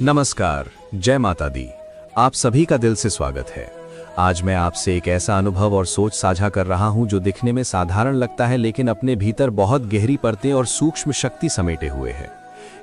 नमस्कार, जय माता दी। आप सभी का दिल से स्वागत है। आज मैं आपसे एक ऐसा अनुभव और सोच साझा कर रहा हूं जो दिखने में साधारण लगता है, लेकिन अपने भीतर बहुत गहरी परतें और सूक्ष्म शक्ति समेटे हुए है।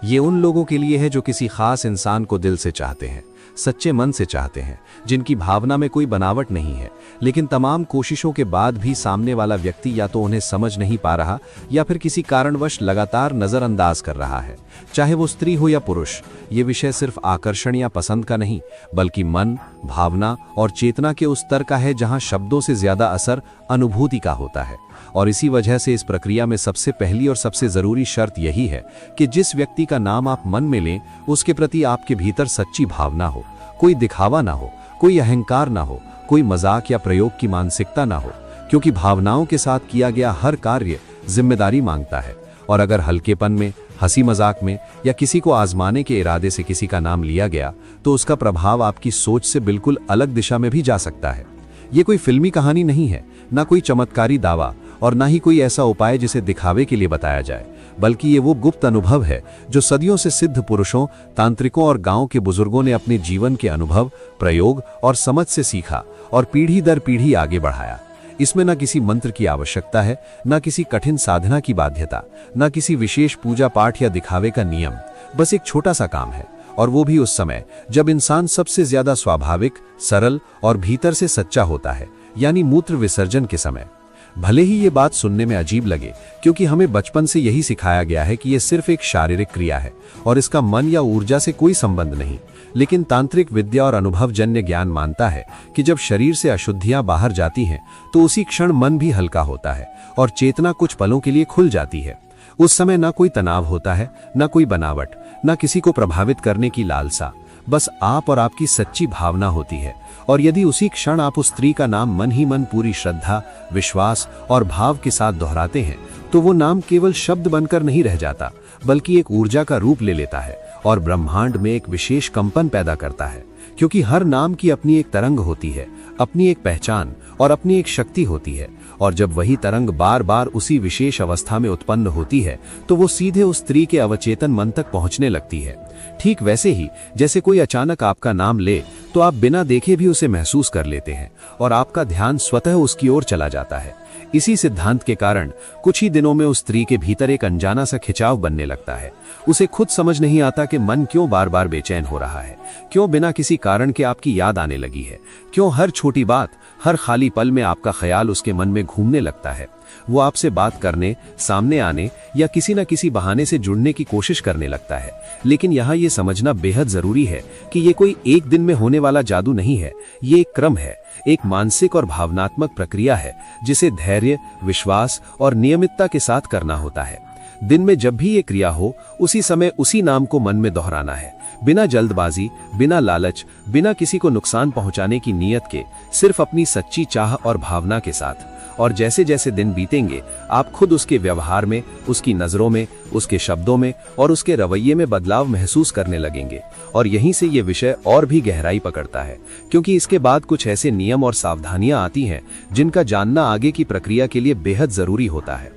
ये उन लोगों के लिए है जो किसी खास इंसान को दिल से चाहते हैं, सच्चे मन से चाहते हैं, जिनकी भावना में कोई बनावट नहीं है, लेकिन तमाम कोशिशों के बाद भी सामने वाला व्यक्ति या तो उन्हें समझ नहीं पा रहा या फिर किसी कारणवश लगातार नजरअंदाज कर रहा है। चाहे वो स्त्री हो या पुरुष, ये विषय सिर्फ आकर्षण या पसंद का नहीं, बल्कि मन, भावना और चेतना के उस स्तर का है जहां शब्दों से ज्यादा असर अनुभूति का होता है। और इसी वजह से इस प्रक्रिया में सबसे पहली और सबसे जरूरी शर्त यही है कि जिस व्यक्ति का नाम आप मन में लें, उसके प्रति आपके भीतर सच्ची भावना हो, कोई दिखावा ना हो, कोई अहंकार ना हो, कोई मजाक या प्रयोग की मानसिकता ना हो, क्योंकि भावनाओं के साथ किया गया हर कार्य जिम्मेदारी मांगता है। और अगर हल्केपन में, हंसी मजाक में या किसी को आजमाने के इरादे से किसी का नाम लिया गया, तो उसका प्रभाव आपकी सोच से बिल्कुल अलग दिशा में भी जा सकता है। ये कोई फिल्मी कहानी नहीं है, ना कोई चमत्कारी दावा और ना ही कोई ऐसा उपाय जिसे दिखावे के लिए बताया जाए, बल्कि ये वो गुप्त अनुभव है जो सदियों से सिद्ध पुरुषों, तांत्रिकों और गांव के बुजुर्गों ने अपने जीवन के अनुभव, प्रयोग और समझ से सीखा और पीढ़ी दर पीढ़ी आगे बढ़ाया। इसमें न किसी मंत्र की आवश्यकता है, न किसी कठिन साधना की बाध्यता, न किसी विशेष पूजा पाठ या दिखावे का नियम। बस एक छोटा सा काम है, और वो भी उस समय जब इंसान सबसे ज्यादा स्वाभाविक, सरल और भीतर से सच्चा होता है, यानी मूत्र विसर्जन के समय। भले ही ये बात सुनने में अजीब लगे, क्योंकि हमें बचपन से यही सिखाया गया है कि ये सिर्फ एक शारीरिक क्रिया है और इसका मन या ऊर्जा से कोई संबंध नहीं, लेकिन तांत्रिक विद्या और अनुभवजन्य ज्ञान मानता है कि जब शरीर से अशुद्धियां बाहर जाती हैं, तो उसी क्षण मन भी हल्का होता है और चेतना कुछ पलों के लिए खुल जाती है। उस समय ना कोई तनाव होता है, ना कोई बनावट, ना किसी को प्रभावित करने की लालसा, बस आप और आपकी सच्ची भावना होती है। और यदि उसी क्षण आप उस स्त्री का नाम मन ही मन पूरी श्रद्धा, विश्वास और भाव के साथ दोहराते हैं, तो वो नाम केवल शब्द बनकर नहीं रह जाता, बल्कि एक ऊर्जा का रूप ले लेता है और ब्रह्मांड में एक विशेष कंपन पैदा करता है। क्योंकि हर नाम की अपनी एक तरंग होती है, अपनी एक पहचान और अपनी एक शक्ति होती है, और जब वही तरंग बार बार उसी विशेष अवस्था में उत्पन्न होती है, तो वो सीधे उस स्त्री के अवचेतन मन तक पहुंचने लगती है। ठीक वैसे ही जैसे कोई अचानक आपका नाम ले, तो आप बिना देखे भी उसे महसूस कर लेते हैं और आपका ध्यान स्वतः उसकी ओर चला जाता है। इसी सिद्धांत के कारण कुछ ही दिनों में उस स्त्री के भीतर एक अनजाना सा खिंचाव बनने लगता है। उसे खुद समझ नहीं आता कि मन क्यों बार बार बेचैन हो रहा है, क्यों बिना किसी कारण के आपकी याद आने लगी है, क्यों हर छोटी बात, हर खाली पल में आपका ख्याल उसके मन में घूमने लगता है। वो आपसे बात करने, सामने आने या किसी न किसी बहाने से जुड़ने की कोशिश करने लगता है। लेकिन यहाँ ये समझना बेहद जरूरी है कि ये कोई एक दिन में होने वाला जादू नहीं है, ये एक क्रम है, एक मानसिक और भावनात्मक प्रक्रिया है जिसे धैर्य, विश्वास और नियमितता के साथ करना होता है। दिन में जब भी ये क्रिया हो, उसी समय उसी नाम को मन में दोहराना है, बिना जल्दबाजी, बिना लालच, बिना किसी को नुकसान पहुंचाने की नीयत के, सिर्फ अपनी सच्ची चाह और भावना के साथ। और जैसे जैसे दिन बीतेंगे, आप खुद उसके व्यवहार में, उसकी नजरों में, उसके शब्दों में और उसके रवैये में बदलाव महसूस करने लगेंगे। और यहीं से ये विषय और भी गहराई पकड़ता है, क्योंकि इसके बाद कुछ ऐसे नियम और सावधानियां आती हैं जिनका जानना आगे की प्रक्रिया के लिए बेहद जरूरी होता है।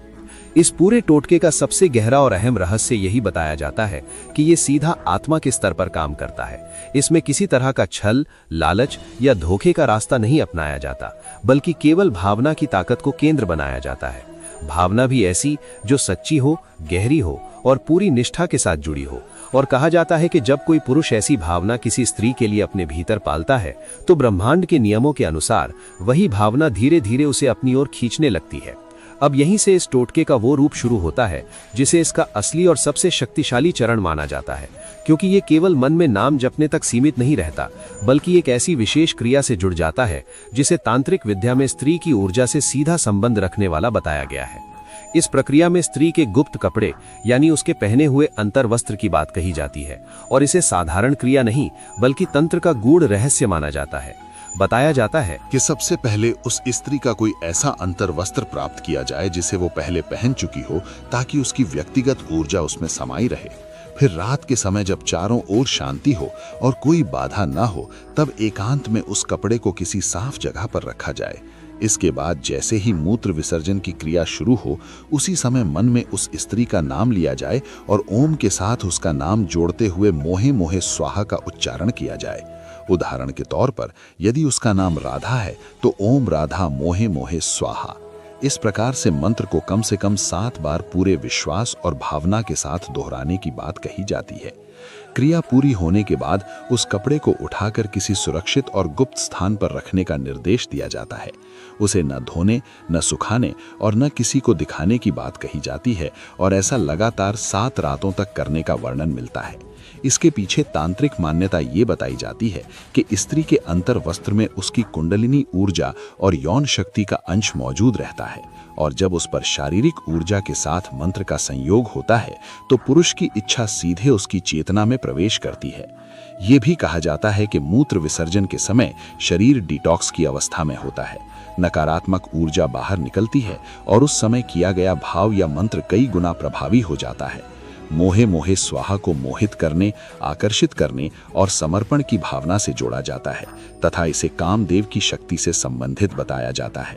इस पूरे टोटके का सबसे गहरा और अहम रहस्य यही बताया जाता है कि ये सीधा आत्मा के स्तर पर काम करता है। इसमें किसी तरह का छल, लालच या धोखे का रास्ता नहीं अपनाया जाता, बल्कि केवल भावना की ताकत को केंद्र बनाया जाता है। भावना भी ऐसी जो सच्ची हो, गहरी हो और पूरी निष्ठा के साथ जुड़ी हो। और कहा जाता है कि जब कोई पुरुष ऐसी भावना किसी स्त्री के लिए अपने भीतर पालता है, तो ब्रह्मांड के नियमों के अनुसार वही भावना धीरे धीरे उसे अपनी ओर खींचने लगती है। अब यहीं से इस टोटके का वो रूप शुरू होता है जिसे इसका असली और सबसे शक्तिशाली चरण माना जाता है, क्योंकि ये केवल मन में नाम जपने तक सीमित नहीं रहता, बल्कि एक ऐसी विशेष क्रिया से जुड़ जाता है जिसे तांत्रिक विद्या में स्त्री की ऊर्जा से सीधा संबंध रखने वाला बताया गया है। इस प्रक्रिया में स्त्री के गुप्त कपड़े, यानी उसके पहने हुए अंतर वस्त्र की बात कही जाती है, और इसे साधारण क्रिया नहीं बल्कि तंत्र का गूढ़ रहस्य माना जाता है। बताया जाता है कि सबसे पहले उस स्त्री का कोई ऐसा अंतर वस्त्र प्राप्त किया जाए जिसे वो पहले पहन चुकी हो, ताकि उसकी व्यक्तिगत ऊर्जा उसमें समाई रहे। फिर रात के समय जब चारों ओर शांति हो और कोई बाधा ना हो, तब एकांत में उस कपड़े को किसी साफ जगह पर रखा जाए। इसके बाद जैसे ही मूत्र विसर्जन की क्रिया शुरू हो, उसी समय मन में उस स्त्री का नाम लिया जाए और ओम के साथ उसका नाम जोड़ते हुए मोहे मोहे स्वाहा का उच्चारण किया जाए। उदाहरण के तौर पर यदि उसका नाम राधा है तो ओम राधा मोहे मोहे स्वाहा। इस प्रकार से मंत्र को कम से कम 7 बार पूरे विश्वास और भावना के साथ दोहराने की बात कही जाती है। क्रिया पूरी होने के बाद उस कपड़े को उठाकर किसी सुरक्षित और गुप्त स्थान पर रखने का निर्देश दिया जाता है। उसे न धोने, न सुखाने और न किसी को दिखाने की बात कही जाती है और ऐसा लगातार 7 रातों तक करने का वर्णन मिलता है। इसके पीछे तांत्रिक मान्यता ये बताई जाती है कि स्त्री के अंतर वस्त्र में उसकी कुंडलिनी ऊर्जा और यौन शक्ति का अंश मौजूद रहता है और जब उस पर शारीरिक ऊर्जा के साथ मंत्र का संयोग होता है तो पुरुष की इच्छा सीधे उसकी चेतना में प्रवेश करती है। ये भी कहा जाता है कि मूत्र विसर्जन के समय शरीर डिटॉक्स की अवस्था में होता है, नकारात्मक ऊर्जा बाहर निकलती है और उस समय किया गया भाव या मंत्र कई गुना प्रभावी हो जाता है। मोहे मोहे स्वाहा को मोहित करने, आकर्षित करने और समर्पण की भावना से जोड़ा जाता है तथा इसे कामदेव की शक्ति से संबंधित बताया जाता है।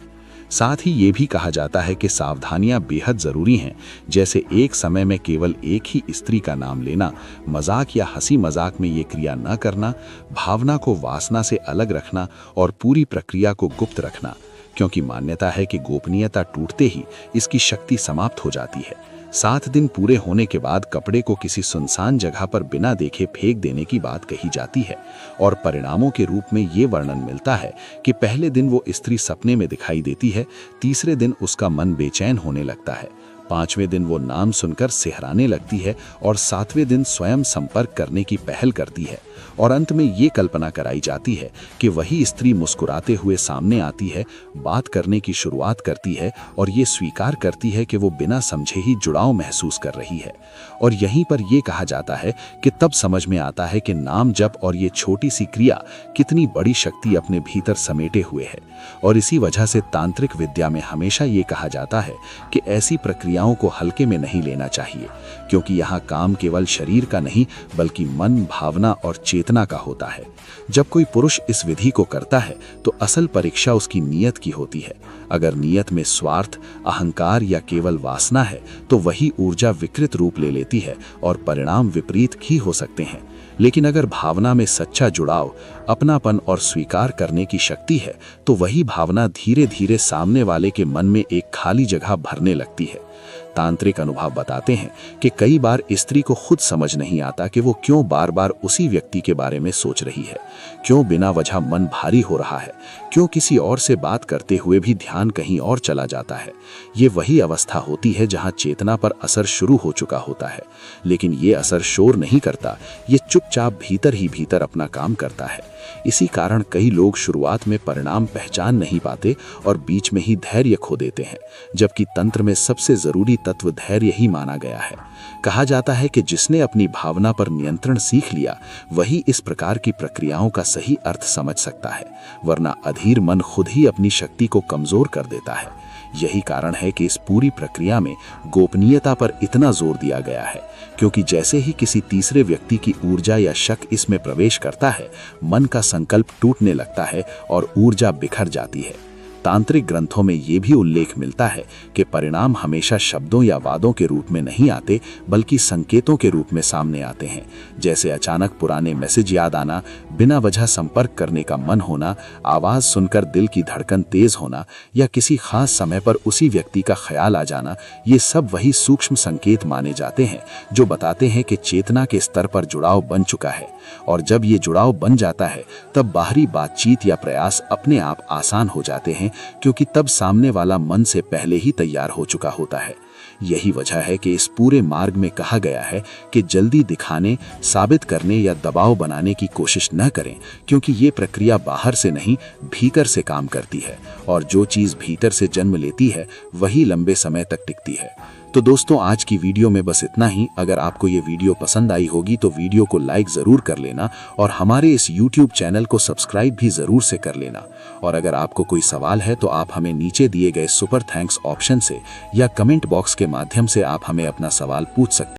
साथ ही ये भी कहा जाता है कि सावधानियां बेहद जरूरी हैं, जैसे एक समय में केवल एक ही स्त्री का नाम लेना, मजाक या हंसी मजाक में ये क्रिया न करना, भावना को वासना से अलग रखना और पूरी प्रक्रिया को गुप्त रखना, क्योंकि मान्यता है कि गोपनीयता टूटते ही इसकी शक्ति समाप्त हो जाती है। 7 दिन पूरे होने के बाद कपड़े को किसी सुनसान जगह पर बिना देखे फेंक देने की बात कही जाती है और परिणामों के रूप में ये वर्णन मिलता है कि पहले दिन वो स्त्री सपने में दिखाई देती है, तीसरे दिन उसका मन बेचैन होने लगता है, 5वें दिन वो नाम सुनकर सिहराने लगती है और 7वें दिन स्वयं संपर्क करने की पहल करती है और अंत में ये कल्पना कराई जाती है कि वही स्त्री मुस्कुराते हुए सामने आती है, बात करने की शुरुआत करती है और ये स्वीकार करती है कि वो बिना समझे ही जुड़ाव महसूस कर रही है। और यहीं पर यह कहा जाता है कि तब समझ में आता है कि नाम जप और ये छोटी सी क्रिया कितनी बड़ी शक्ति अपने भीतर समेटे हुए है। और इसी वजह से तांत्रिक विद्या में हमेशा ये कहा जाता है कि ऐसी प्रक्रियाओं को हल्के में नहीं लेना चाहिए, क्योंकि यहाँ काम केवल शरीर का नहीं बल्कि मन, भावना और चेतना का होता है। जब कोई पुरुष इस विधि को करता है तो असल परीक्षा उसकी नीयत की होती है। अगर नीयत में स्वार्थ, अहंकार या केवल वासना है तो वही ऊर्जा विकृत रूप ले लेती है और परिणाम विपरीत ही हो सकते हैं। लेकिन अगर भावना में सच्चा जुड़ाव, अपनापन और स्वीकार करने की शक्ति है तो वही भावना धीरे धीरे सामने वाले के मन में एक खाली जगह भरने लगती है। तांत्रिक अनुभव बताते हैं कि कई बार स्त्री को खुद समझ नहीं आता कि वो क्यों बार बार उसी व्यक्ति के बारे में सोच रही है, क्यों बिना वजह मन भारी हो रहा है, क्यों किसी और से बात करते हुए भी ध्यान कहीं और चला जाता है। ये वही अवस्था होती है जहां चेतना पर असर शुरू हो चुका होता है, लेकिन ये असर शोर नहीं करता, ये चुपचाप भीतर ही भीतर अपना काम करता है। इसी कारण कई लोग शुरुआत में परिणाम पहचान नहीं पाते और बीच में ही धैर्य खो देते हैं, जबकि तंत्र में सबसे जरूरी तत्व धैर्य ही माना गया है। कहा जाता है कि जिसने अपनी भावना पर नियंत्रण सीख लिया वही इस प्रकार की प्रक्रियाओं का सही अर्थ समझ सकता है, वरना अधीर मन खुद ही अपनी शक्ति को कमजोर कर देता है। यही कारण है कि इस पूरी प्रक्रिया में गोपनीयता पर इतना जोर दिया गया है, क्योंकि जैसे ही किसी तीसरे व्यक्ति की ऊर्जा या शक इसमें प्रवेश करता है, मन का संकल्प टूटने लगता है और ऊर्जा बिखर जाती है। तांत्रिक ग्रंथों में ये भी उल्लेख मिलता है कि परिणाम हमेशा शब्दों या वादों के रूप में नहीं आते बल्कि संकेतों के रूप में सामने आते हैं, जैसे अचानक पुराने मैसेज याद आना, बिना वजह संपर्क करने का मन होना, आवाज सुनकर दिल की धड़कन तेज होना या किसी खास समय पर उसी व्यक्ति का ख्याल आ जाना। ये सब वही सूक्ष्म संकेत माने जाते हैं जो बताते हैं कि चेतना के स्तर पर जुड़ाव बन चुका है, और जब ये जुड़ाव बन जाता है तब बाहरी बातचीत या प्रयास अपने आप आसान हो जाते हैं, क्योंकि तब सामने वाला मन से पहले ही तैयार हो चुका होता है। यही वजह है कि इस पूरे मार्ग में कहा गया है कि जल्दी दिखाने, साबित करने या दबाव बनाने की कोशिश न करें, क्योंकि ये प्रक्रिया बाहर से नहीं भीतर से काम करती है, और जो चीज भीतर से जन्म लेती है वही लंबे समय तक टिकती है। तो दोस्तों, आज की वीडियो में बस इतना ही। अगर आपको ये वीडियो पसंद आई होगी तो वीडियो को लाइक ज़रूर कर लेना और हमारे इस YouTube चैनल को सब्सक्राइब भी ज़रूर से कर लेना। और अगर आपको कोई सवाल है तो आप हमें नीचे दिए गए सुपर थैंक्स ऑप्शन से या कमेंट बॉक्स के माध्यम से आप हमें अपना सवाल पूछ सकते हैं।